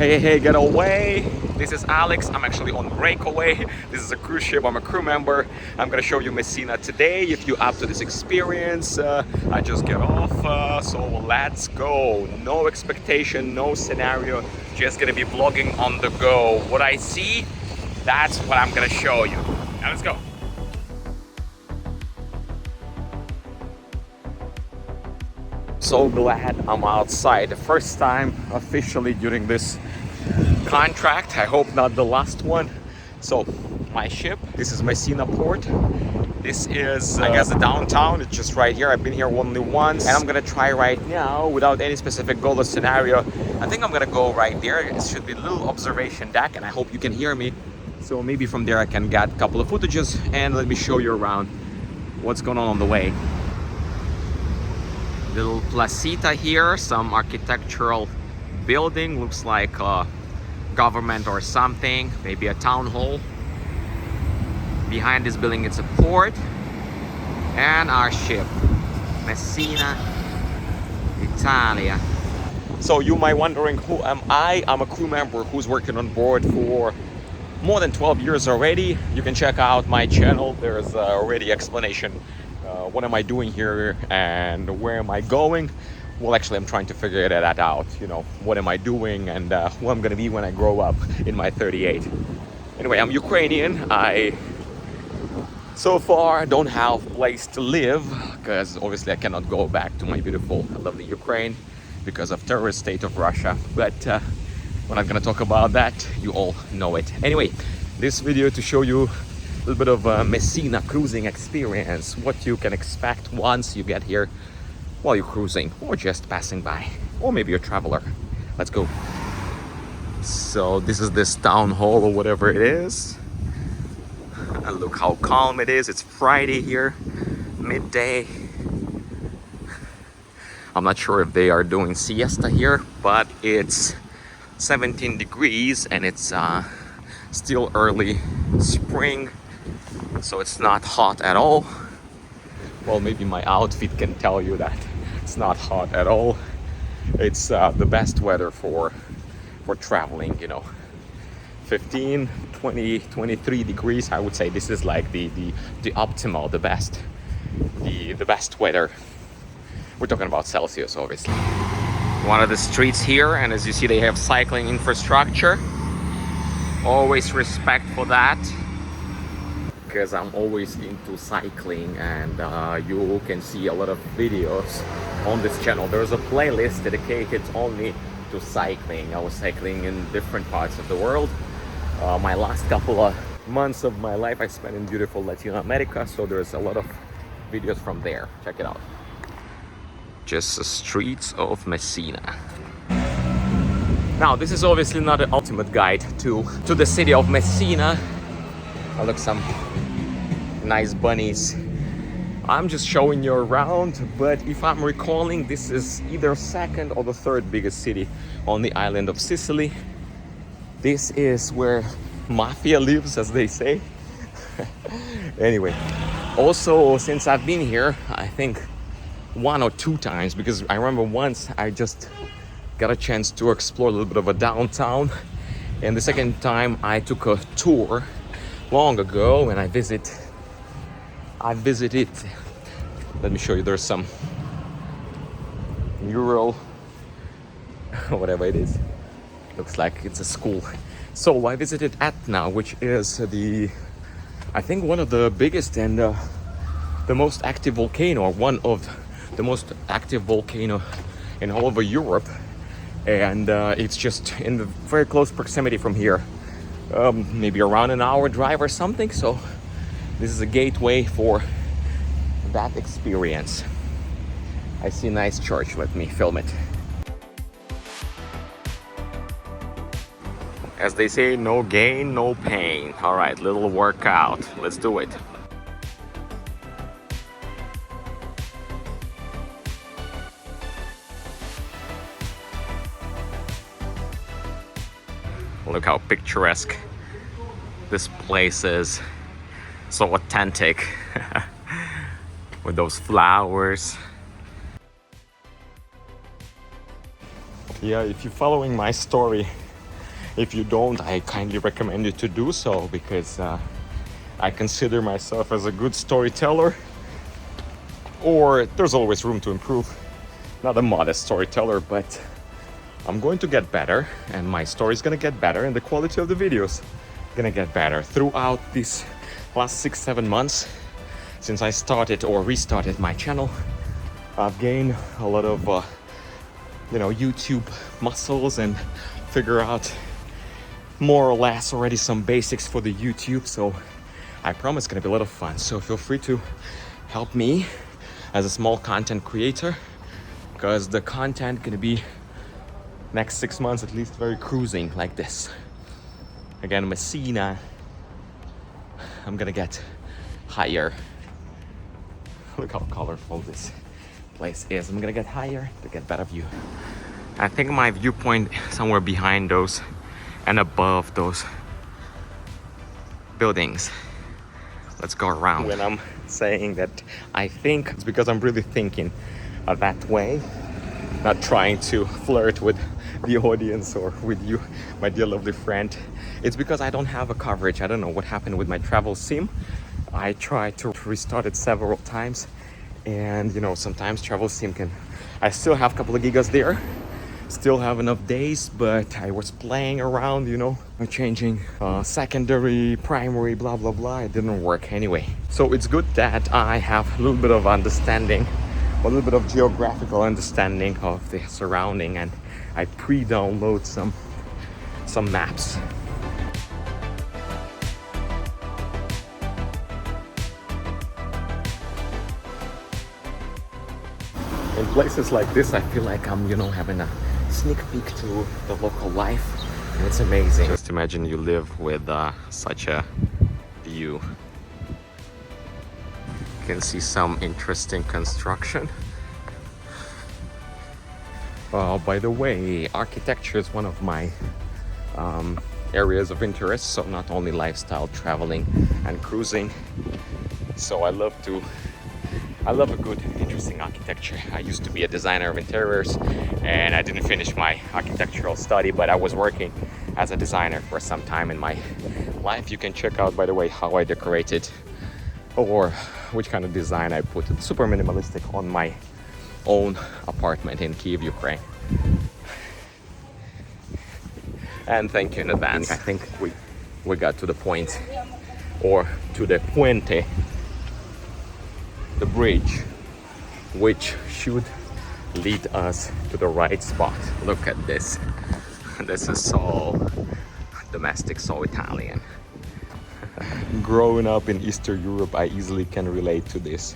Hey, get away! This is Alex. I'm actually on Breakaway. This is a cruise ship. I'm a crew member. I'm gonna show you Messina today. If you're up to this experience, I just get off. So let's go. No expectation, no scenario. Just gonna be vlogging on the go. What I see, that's what I'm gonna show you. Now let's go. So glad I'm outside. The first time officially during this contract. I hope not the last one. So my ship, this is Messina port. This is I guess the downtown. It's just right here. I've been here only once, and I'm gonna try right now without any specific goal or scenario. I think I'm gonna go right there. It should be a little observation deck, and I hope you can hear me. So maybe from there I can get a couple of footages and let me show you around what's going on the way. Little placita here, some architectural building, looks like government or something, maybe a town hall. Behind this building it's a port, and our ship, Messina, Italia. So you might wondering, who am I? I'm a crew member who's working on board for more than 12 years already. You can check out my channel. There's already explanation. What am I doing here and where am I going? Well, actually, I'm trying to figure that out. You know, what am I doing and who I'm gonna be when I grow up in my 38. Anyway, I'm Ukrainian. I so far don't have a place to live because obviously I cannot go back to my beautiful, lovely Ukraine because of terrorist state of Russia. But we're not gonna talk about that. You all know it. Anyway, this video to show you a little bit of Messina cruising experience, what you can expect once you get here while you're cruising or just passing by, or maybe you're a traveler. Let's go. So this is this town hall or whatever it is. And look how calm it is. It's Friday here, midday. I'm not sure if they are doing siesta here, but it's 17 degrees and it's still early spring. So it's not hot at all. Well, maybe my outfit can tell you that it's not hot at all. It's the best weather for traveling, you know. 15, 20, 23 degrees. I would say this is like the optimal, the best weather. We're talking about Celsius, obviously. One of the streets here, and as you see, they have cycling infrastructure. Always respect for that, because I'm always into cycling, and you can see a lot of videos on this channel. There's a playlist dedicated only to cycling. I was cycling in different parts of the world. My last couple of months of my life I spent in beautiful Latin America, so there's a lot of videos from there. Check it out. Just the streets of Messina. Now, this is obviously not an ultimate guide to the city of Messina. Oh, look, some nice bunnies. I'm just showing you around, but if I'm recalling, this is either second or the third biggest city on the island of Sicily. This is where mafia lives, as they say. Anyway, also, since I've been here, I think 1 or 2 times, because I remember once I just got a chance to explore a little bit of a downtown, and the second time I took a tour long ago, and I visited, let me show you, there's some mural, whatever it is, looks like it's a school. So I visited Etna, which is I think one of the biggest and the most active volcano, or one of the most active volcano in all over Europe, and it's just in the very close proximity from here, maybe around an hour drive or something. So this is a gateway for that experience. I see a nice church. Let me film it. As they say, no gain, no pain. All right, little workout. Let's do it. Look how picturesque this place is. So authentic. With those flowers. Yeah, if you're following my story If you don't, I kindly recommend you to do so, because I consider myself as a good storyteller, or there's always room to improve. Not a modest storyteller, but I'm going to get better, and my story is gonna get better, and the quality of the videos gonna get better throughout these last 6-7 months since I started or restarted my channel. I've gained a lot of YouTube muscles and figure out more or less already some basics for the YouTube, so I promise it's gonna be a lot of fun. So feel free to help me as a small content creator, because the content gonna be next 6 months at least very cruising like this. Again, Messina, I'm gonna get higher. Look how colorful this place is. I'm gonna get higher to get better view. I think my viewpoint somewhere behind those and above those buildings. Let's go around. When I'm saying that I think, it's because I'm really thinking that way, not trying to flirt with the audience or with you, my dear lovely friend. It's because I don't have a coverage. I don't know what happened with my travel sim. I tried to restart it several times, and sometimes travel sim can, I still have a couple of gigas there, still have enough days, but I was playing around, changing secondary, primary, blah blah blah. It didn't work anyway. So it's good that I have a little bit of understanding, a little bit of geographical understanding of the surrounding, and I pre-download some maps. In places like this, I feel like I'm, having a sneak peek to the local life, and it's amazing. Just imagine you live with such a view. You can see some interesting construction. By the way, architecture is one of my areas of interest, so not only lifestyle, traveling and cruising. So I love a good, interesting architecture. I used to be a designer of interiors, and I didn't finish my architectural study, but I was working as a designer for some time in my life. You can check out, by the way, how I decorated or which kind of design I put. It's super minimalistic on my own apartment in Kiev, Ukraine. And thank you in advance. I think we got to the point, or to the puente, the bridge, which should lead us to the right spot. Look at this. This is so domestic, so Italian. Growing up in Eastern Europe, I easily can relate to this.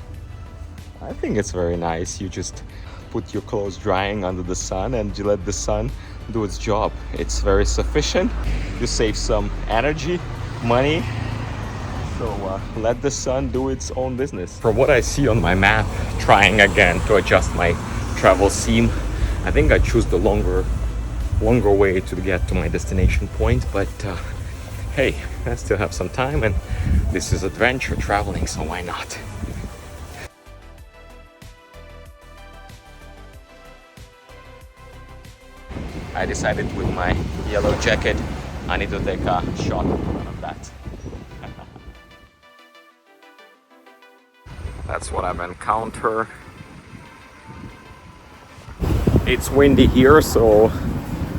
I think it's very nice. You just put your clothes drying under the sun and you let the sun do its job. It's very sufficient. You save some energy, money. So let the sun do its own business. From what I see on my map, trying again to adjust my travel sim, I think I choose the longer way to get to my destination point. But hey, I still have some time, and this is adventure traveling, so why not? I decided with my yellow jacket, I need to take a shot of that. That's what I've encountered. It's windy here, so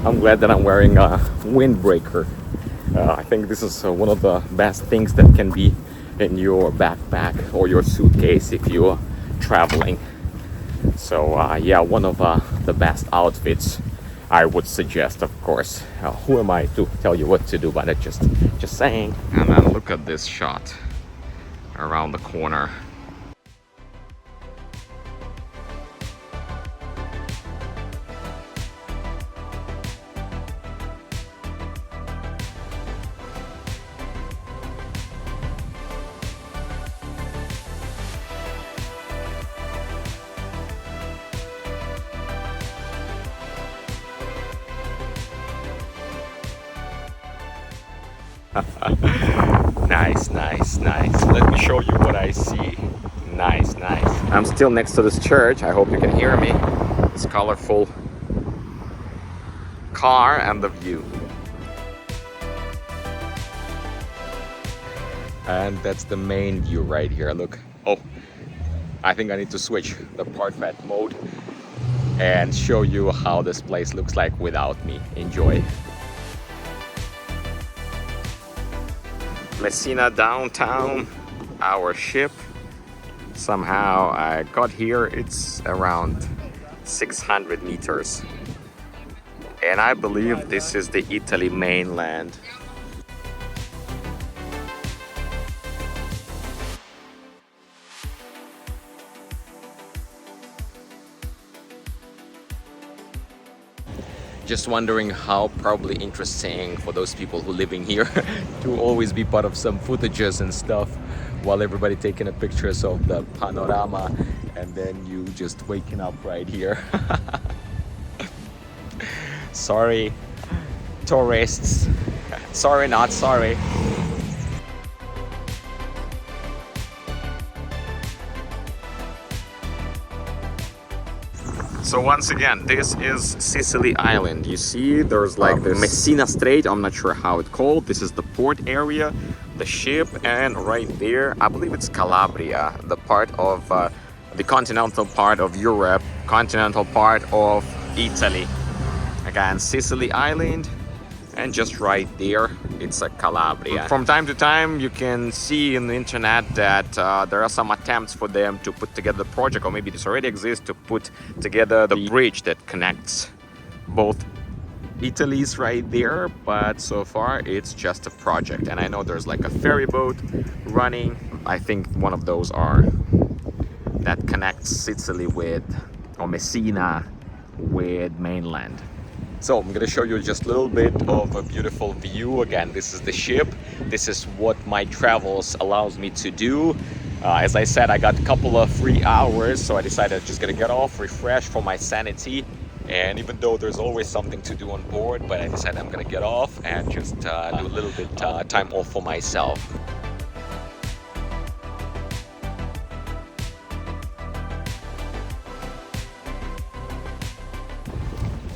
I'm glad that I'm wearing a windbreaker. I think this is one of the best things that can be in your backpack or your suitcase if you're traveling. So yeah, one of the best outfits I would suggest, of course. Who am I to tell you what to do, but just saying. And then look at this shot around the corner. Nice. Let me show you what I see. Nice. I'm still next to this church. I hope you can hear me. This colorful car and the view. And that's the main view right here. Look. Oh, I think I need to switch the portrait mode and show you how this place looks like without me. Enjoy. Messina downtown, our ship. Somehow I got here, it's around 600 meters. And I believe this is the Italy mainland. Just wondering how probably interesting for those people who living here to always be part of some footages and stuff while everybody taking a pictures of the panorama, and then you just waking up right here. Sorry, tourists. Sorry, not sorry. So once again, this is Sicily Island. You see, there's like the Messina Strait. I'm not sure how it's called. This is the port area, the ship, and right there, I believe it's Calabria, the part of the continental part of Europe, continental part of Italy. Again, Sicily Island, and just right there, it's a Calabria. From time to time, you can see in the internet that there are some attempts for them to put together the project, or maybe this already exists, to put together the bridge that connects both Italy's right there, but so far it's just a project. And I know there's like a ferry boat running. I think one of those are that connects Sicily with, or Messina with mainland. So I'm gonna show you just a little bit of a beautiful view. Again, this is the ship. This is what my travels allows me to do. As I said, I got a couple of free hours, so I decided I'm just gonna get off, refresh for my sanity. And even though there's always something to do on board, but I decided I'm gonna get off and just do a little bit time off for myself.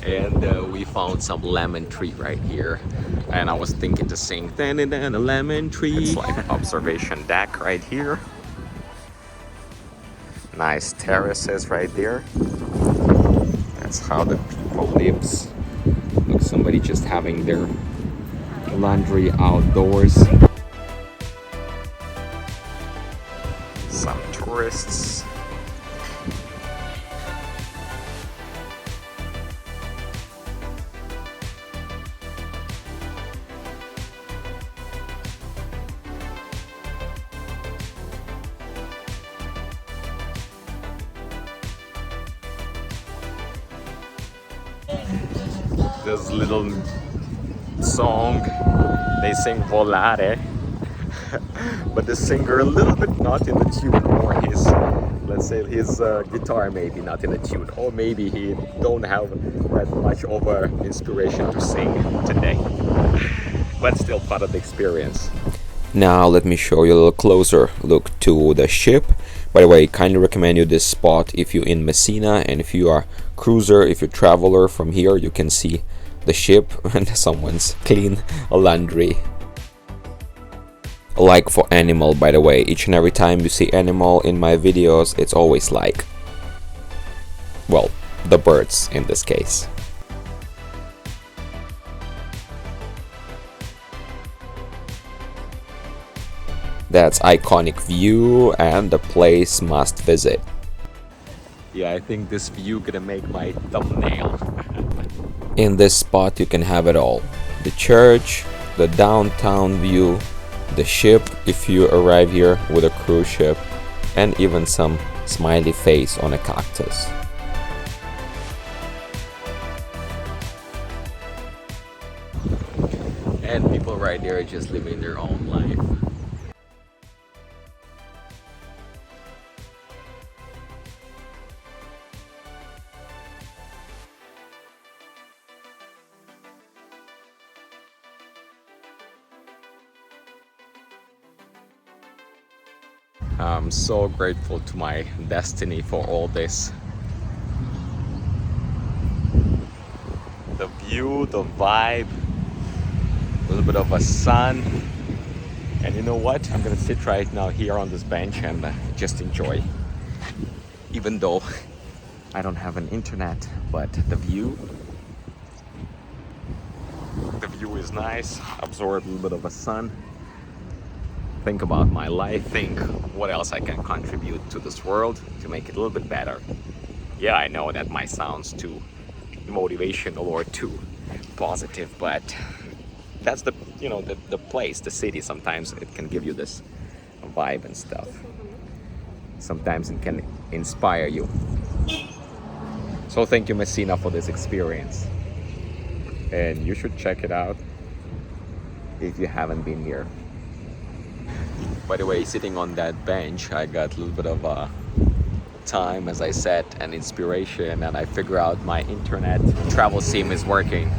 And we found some lemon tree right here, and I was thinking to sing "Dan Dan Dan a lemon tree." It's like an observation deck right here. Nice terraces right there. That's how the people lives. Look, somebody just having their laundry outdoors. Some tourists. This little song, they sing Volare, but the singer a little bit not in the tune, or his, let's say his guitar maybe not in the tune, or maybe he don't have that much of an inspiration to sing today, but still part of the experience. Now let me show you a little closer look to the ship. By the way, kindly recommend you this spot if you're in Messina, and if you are cruiser, if you're traveler from here, you can see the ship and someone's clean laundry. Like for animal, by the way, each and every time you see animal in my videos, it's always like, well, the birds in this case. That's iconic view and the place must visit. Yeah, I think this view gonna make my thumbnail. In this spot you can have it all. The church, the downtown view, the ship if you arrive here with a cruise ship, and even some smiley face on a cactus. And people right there are just living their own life. I'm so grateful to my destiny for all this. The view, the vibe, a little bit of a sun, And you know what? I'm gonna sit right now here on this bench and just enjoy. Even though I don't have an internet, but the view is nice. Absorb a little bit of the sun. Think about my life. Think what else I can contribute to this world to make it a little bit better. Yeah, I know that might sound too motivational or too positive, but that's the the place, the city. Sometimes it can give you this vibe and stuff. Sometimes it can inspire you. So thank you, Messina, for this experience, and you should check it out if you haven't been here. By the way, sitting on that bench, I got a little bit of time, as I said, and inspiration, and I figure out my internet travel sim is working.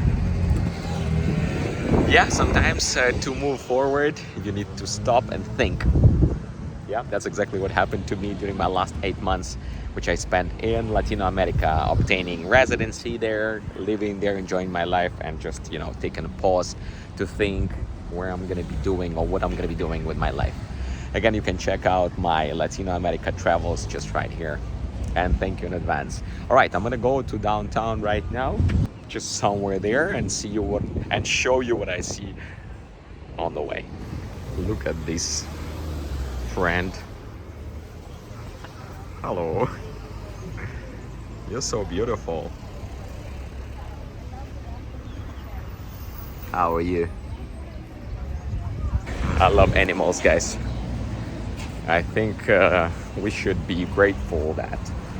Yeah, sometimes to move forward, you need to stop and think. Yeah, that's exactly what happened to me during my last 8 months, which I spent in Latin America, obtaining residency there, living there, enjoying my life, and just, taking a pause to think where I'm gonna be doing or what I'm gonna be doing with my life. Again, you can check out my Latin America travels just right here. And thank you in advance. All right, I'm gonna go to downtown right now, just somewhere there, and show you what I see on the way. Look at this friend. Hello. You're so beautiful. How are you? I love animals, guys. I think we should be grateful that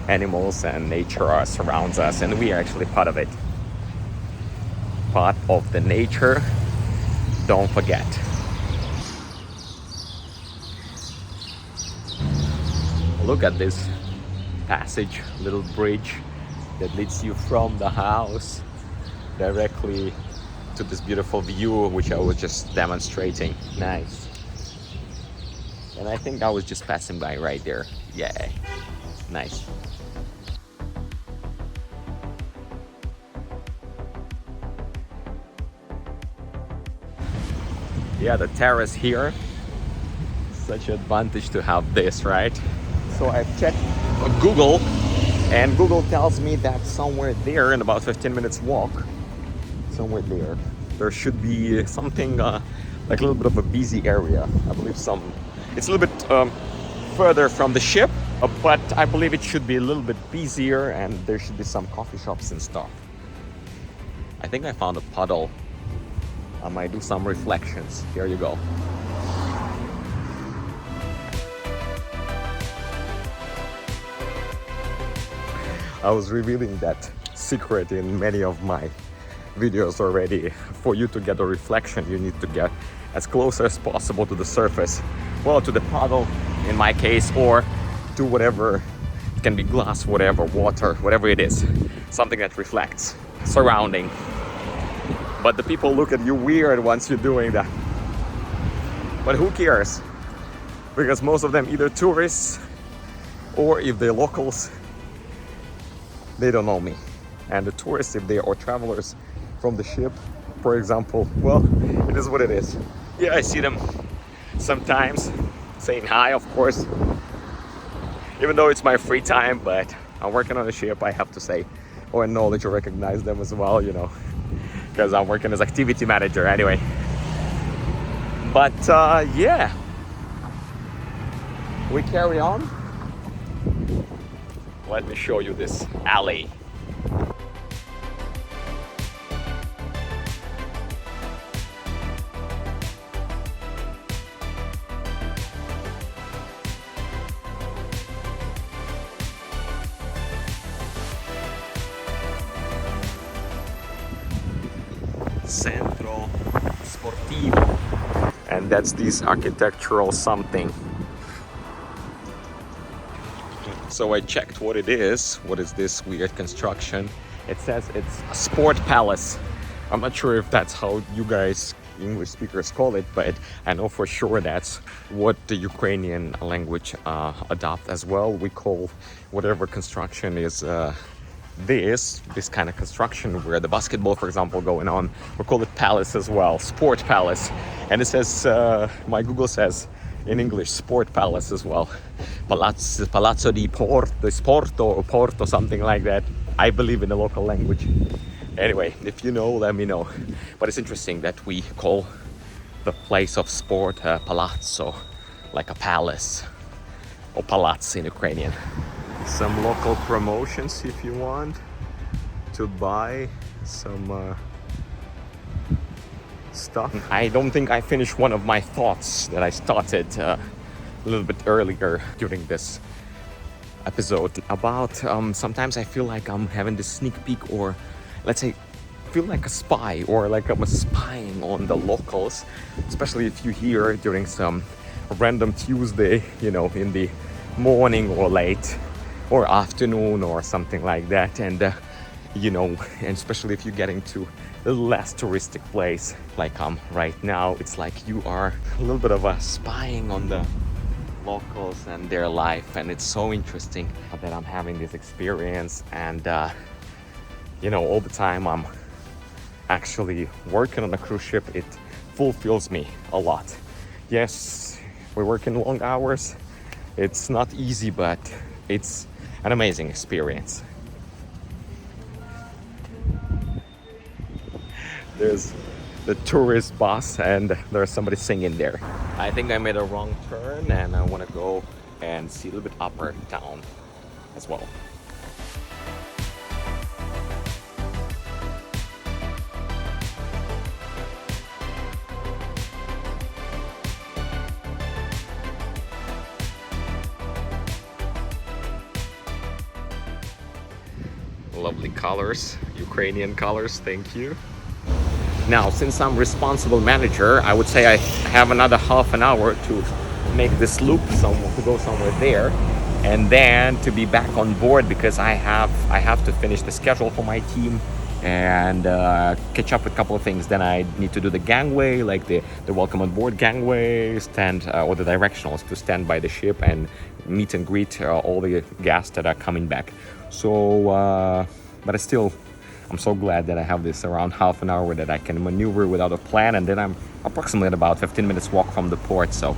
animals and nature surrounds us, and we are actually part of it. Part of the nature. Don't forget. Look at this passage, little bridge that leads you from the house directly to this beautiful view, which I was just demonstrating. Nice. And I think I was just passing by right there. Yeah, nice. Yeah, the terrace here. Such an advantage to have this, right? So I've checked Google, and Google tells me that somewhere there, in about 15 minutes walk, somewhere there should be something like a little bit of a busy area. I believe it's a little bit further from the ship, but I believe it should be a little bit busier, and there should be some coffee shops and stuff. I think I found a puddle. I might do some reflections. Here you go. I was revealing that secret in many of my videos already. For you to get a reflection, you need to get as close as possible to the surface. Well, to the puddle in my case, or to whatever, it can be glass, whatever, water, whatever it is. Something that reflects, surrounding. But the people look at you weird once you're doing that. But who cares? Because most of them either tourists, or if they're locals, they don't know me. And the tourists, if they are travelers from the ship, for example, well, it is what it is. Yeah, I see them sometimes saying hi, of course, even though it's my free time, but I'm working on the ship, I have to say, or acknowledge or recognize them as well, because I'm working as activity manager anyway. But yeah, we carry on. Let me show you this alley. Centro Sportivo. And that's this architectural something. So I checked what it is. What is this weird construction? It says it's a sport palace. I'm not sure if that's how you guys English speakers call it, but I know for sure that's what the Ukrainian language adopt as well. We call whatever construction is this kind of construction where the basketball, for example, going on, we call it palace as well, sport palace. And it says, my Google says in English, sport palace as well. Palazzo di Sporto or Porto, something like that. I believe in the local language. Anyway, if you know, let me know. But it's interesting that we call the place of sport palazzo, like a palace, or palazzo in Ukrainian. Some local promotions if you want to buy some stuff. I don't think I finished one of my thoughts that I started a little bit earlier during this episode about sometimes I feel like I'm having this sneak peek, or let's say feel like a spy, or like I'm spying on the locals, especially if you hear during some random Tuesday, you know, in the morning or late or afternoon or something like that. And you know, and especially if you're getting to a less touristic place like right now, it's like you are a little bit of a spying on the locals and their life. And it's so interesting that I'm having this experience. And you know, all the time I'm actually working on a cruise ship, it fulfills me a lot. Yes, we're working long hours, it's not easy, but it's an amazing experience. There's the tourist bus and there's somebody singing there. I think I made a wrong turn and I want to go and see a little bit upper town as well. Lovely colors, Ukrainian colors, thank you. Now, since I'm responsible manager, I would say I have another half an hour to make this loop to go somewhere there, and then to be back on board, because I have to finish the schedule for my team and catch up with a couple of things. Then I need to do the gangway, like the welcome on board gangway, stand or the directionals to stand by the ship and meet and greet all the guests that are coming back. So, but I'm so glad that I have this around half an hour that I can maneuver without a plan, and then I'm approximately at about 15 minutes walk from the port. So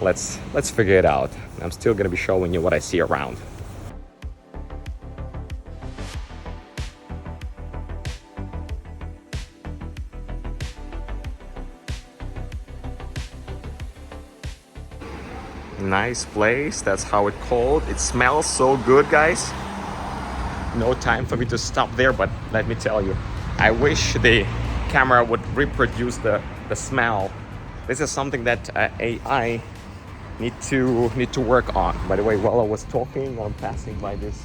let's figure it out. I'm still gonna be showing you what I see around. Nice place, that's how it's called. It smells so good, guys. No time for me to stop there, but let me tell you, I wish the camera would reproduce the smell. This is something that AI need to work on. By the way, while I was talking, I'm passing by this.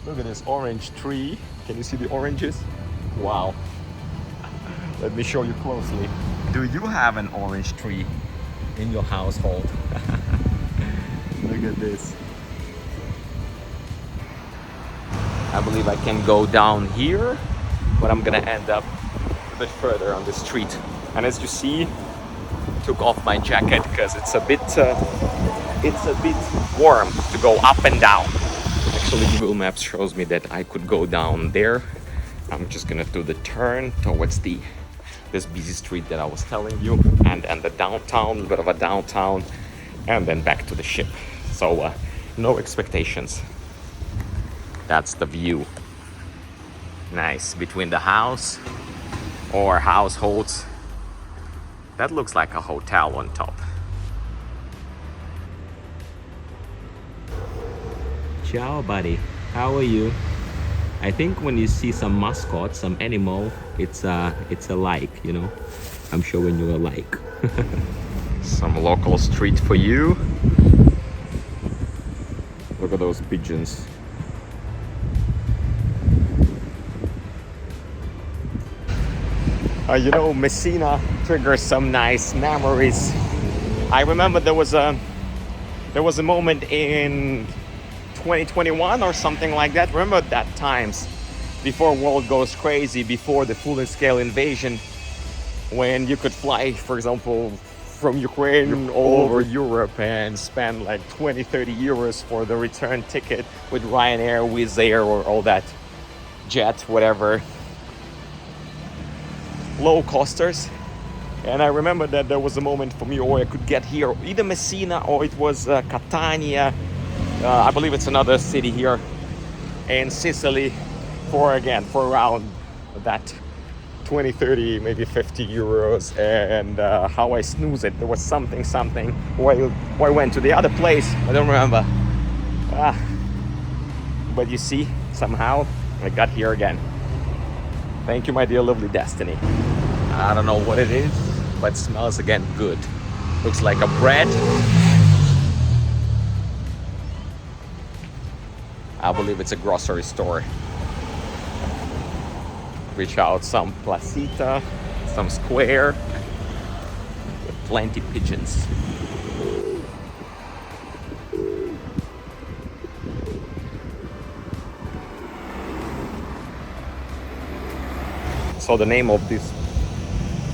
Look at this orange tree. Can you see the oranges? Wow. Let me show you closely. Do you have an orange tree in your household? Look at this. I believe I can go down here, but I'm gonna end up a bit further on the street. And as you see, took off my jacket because it's a bit warm to go up and down. Actually, Google Maps shows me that I could go down there. I'm just gonna do the turn towards this busy street that I was telling you, and the downtown, a little bit of a downtown, and then back to the ship. So no expectations. That's the view. Nice, between the house or households. That looks like a hotel on top. Ciao, buddy. How are you? I think when you see some mascot, some animal, it's a like, you know. I'm showing you a like. Some local street for you. Look at those pigeons. You know, Messina triggers some nice memories. I remember there was a moment in 2021 or something like that. Remember that times before world goes crazy, before the full-scale invasion, when you could fly, for example, from Ukraine all over Europe and spend like 20-30 euros for the return ticket with Ryanair, Wizz Air, or all that. jet, whatever, low coasters. And I remember that there was a moment for me, or I could get here, either Messina or it was Catania. I believe it's another city here in Sicily for around that 20, 30, maybe 50 euros. And how I snooze it. There was something where I went to the other place. I don't remember. But you see, somehow I got here again. Thank you, my dear lovely destiny. I don't know what it is, but smells again good. Looks like a bread. I believe it's a grocery store. Reach out some placita, some square, with plenty pigeons. So the name of this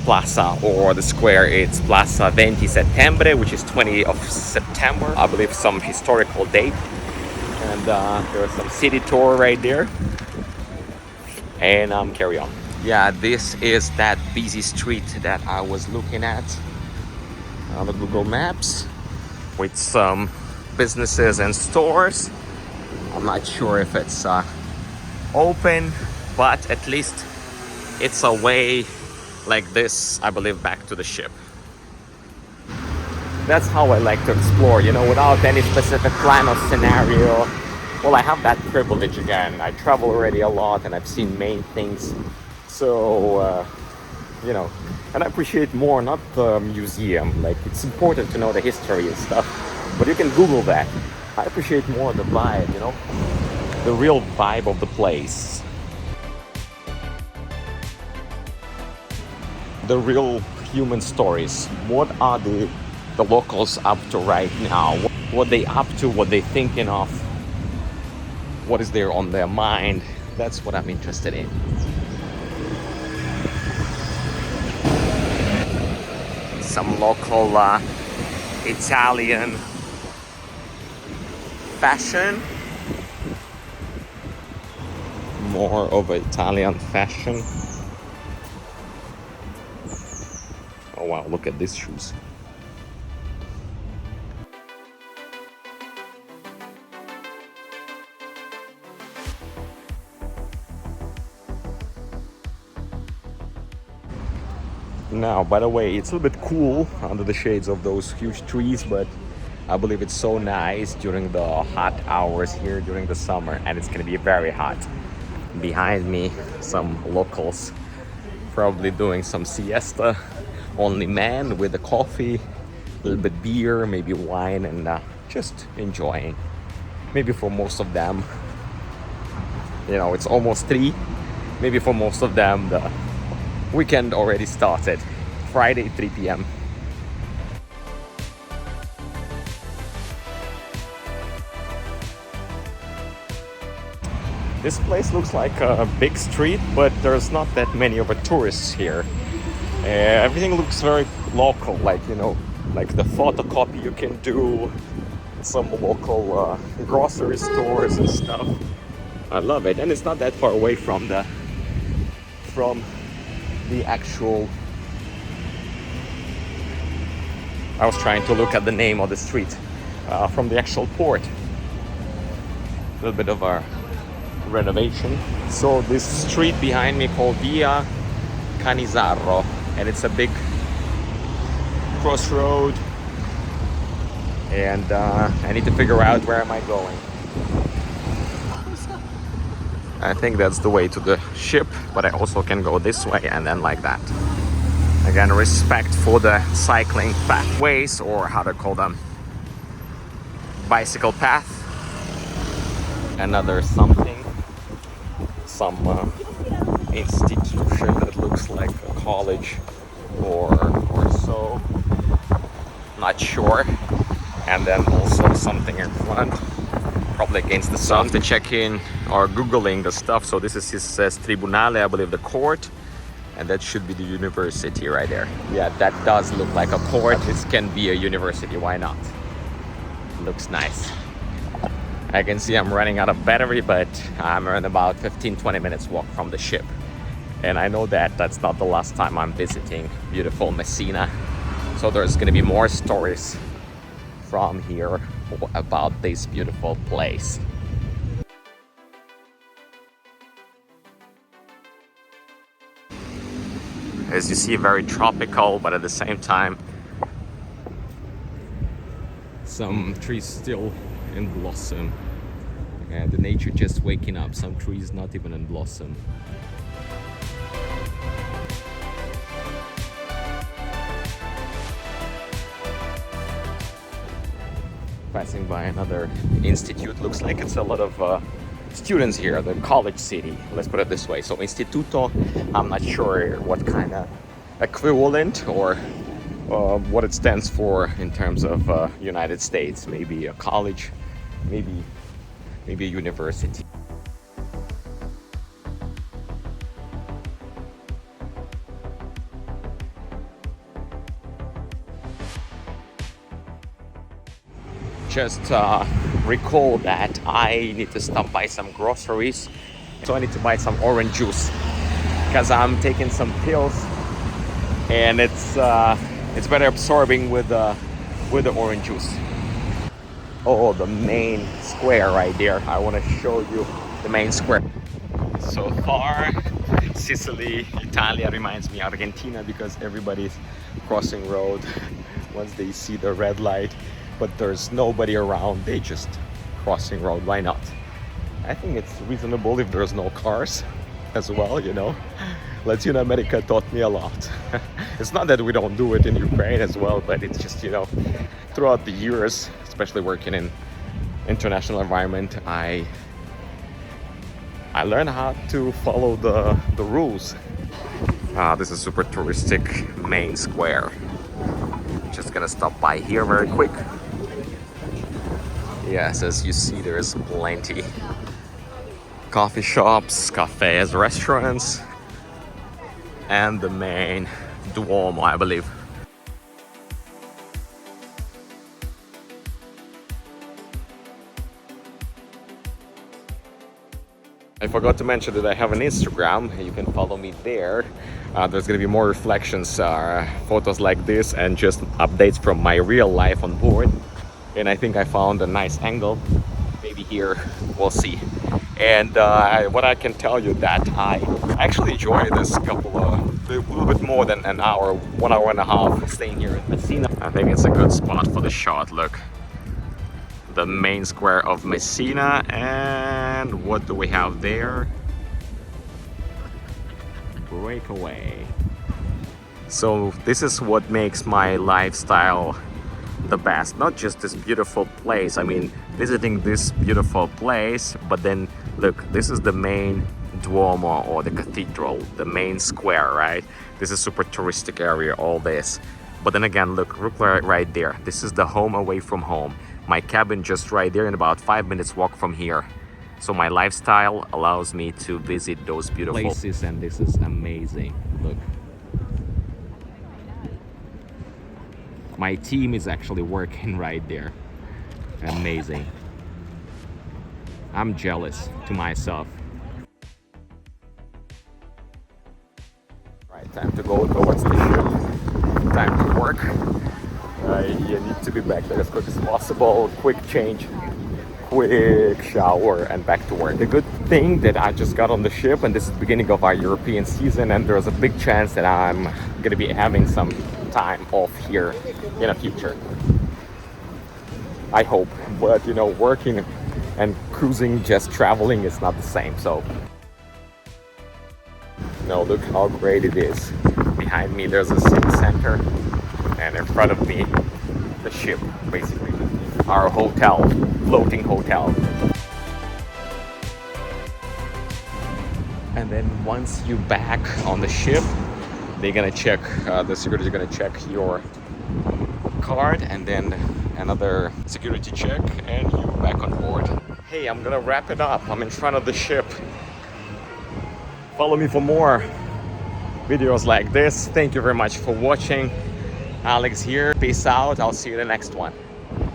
plaza or the square, it's Plaza 20 Settembre, which is 20 of September. I believe some historical date. And there's some city tour right there. And carry on. Yeah, this is that busy street that I was looking at on the Google Maps with some businesses and stores. I'm not sure if it's open, but at least it's a way like this, I believe, back to the ship. That's how I like to explore, you know, without any specific plan or scenario. Well, I have that privilege again. I travel already a lot and I've seen main things. So, you know, and I appreciate more, not the museum. Like, it's important to know the history and stuff, but you can Google that. I appreciate more the vibe, you know, the real vibe of the place. The real human stories. What are the locals up to right now? What they up to, what they thinking of, what is there on their mind. That's what I'm interested in. Some local Italian fashion. More of Italian fashion. Oh wow, look at these shoes. Now, by the way, it's a little bit cool under the shades of those huge trees, but I believe it's so nice during the hot hours here during the summer, and it's gonna be very hot. Behind me, some locals probably doing some siesta. Only man with a coffee, a little bit beer, maybe wine, and just enjoying. Maybe for most of them, you know, it's almost 3. Maybe for most of them, the weekend already started. Friday, 3 p.m. This place looks like a big street, but there's not that many of the tourists here. Everything looks very local, like, you know, like the photocopy you can do, some local grocery stores and stuff. I love it, and it's not that far away from the actual. I was trying to look at the name of the street from the actual port. A little bit of a renovation. So this street behind me called Via Canizzaro, and it's a big crossroad, and I need to figure out where am I going. I think that's the way to the ship, but I also can go this way and then like that. Again, respect for the cycling pathways, or how to call them, bicycle path. Another something, some institution that looks like a college or so, not sure. And then also something in front, probably against the sun, to check in or googling the stuff. So this is, it says Tribunale, I believe the court, and that should be the university right there. Yeah, that does look like a court. This can be a university, why not? Looks nice. I can see I'm running out of battery, but I'm in about 15-20 minutes walk from the ship. And I know that that's not the last time I'm visiting beautiful Messina. So there's gonna be more stories from here about this beautiful place. As you see, very tropical, but at the same time, some trees still in blossom. And the nature just waking up, some trees not even in blossom. Passing by another institute, looks like it's a lot of students here, the college city, let's put it this way. So Instituto, I'm not sure what kind of equivalent or what it stands for in terms of United States. Maybe a college, maybe a university. Just recall that I need to stop by some groceries, so I need to buy some orange juice because I'm taking some pills, and it's better absorbing with the orange juice. Oh, the main square right there. I want to show you the main square. So far, Sicily, Italia reminds me of Argentina because everybody's crossing road once they see the red light, but there's nobody around. They just crossing road. Why not? I think it's reasonable if there's no cars as well, you know. Latin America taught me a lot. It's not that we don't do it in Ukraine as well, but it's just, you know, throughout the years, especially working in international environment, I learned how to follow the rules. This is super touristic main square. Just gonna stop by here very quick. Yes, as you see, there's plenty coffee shops, cafes, restaurants, and the main Duomo, I believe. I forgot to mention that I have an Instagram. You can follow me there. There's gonna be more reflections, photos like this, and just updates from my real life on board. And I think I found a nice angle. Maybe here, we'll see. And what I can tell you that I actually enjoy this couple of, a little bit more than an hour, 1 hour and a half staying here in Messina. I think it's a good spot for the shot. Look, the main square of Messina, and what do we have there? Breakaway. So this is what makes my lifestyle the best. Not just this beautiful place, I mean visiting this beautiful place, but then look, this is the main Duomo or the cathedral, the main square, right? This is super touristic area, all this. But then again, look right there. This is the home away from home. My cabin just right there, in about 5 minutes walk from here. So my lifestyle allows me to visit those beautiful places, and this is amazing. Look. My team is actually working right there. Amazing. I'm jealous to myself. Right, time to go towards the ship. Time to work. You need to be back there as quick as possible. Quick change, quick shower, and back to work. The good thing that I just got on the ship, and this is the beginning of our European season, and there's a big chance that I'm gonna be having some time off here in the future. I hope, but you know, working and cruising, just traveling is not the same. So, no, look how great it is. Behind me, there's a city center, and in front of me, the ship, basically, our hotel, floating hotel. And then once you're back on the ship, they're gonna check, the security is gonna check your card, and then another security check, and you're back on board. Hey, I'm gonna wrap it up. I'm in front of the ship. Follow me for more videos like this. Thank you very much for watching. Alex here. Peace out. I'll see you in the next one.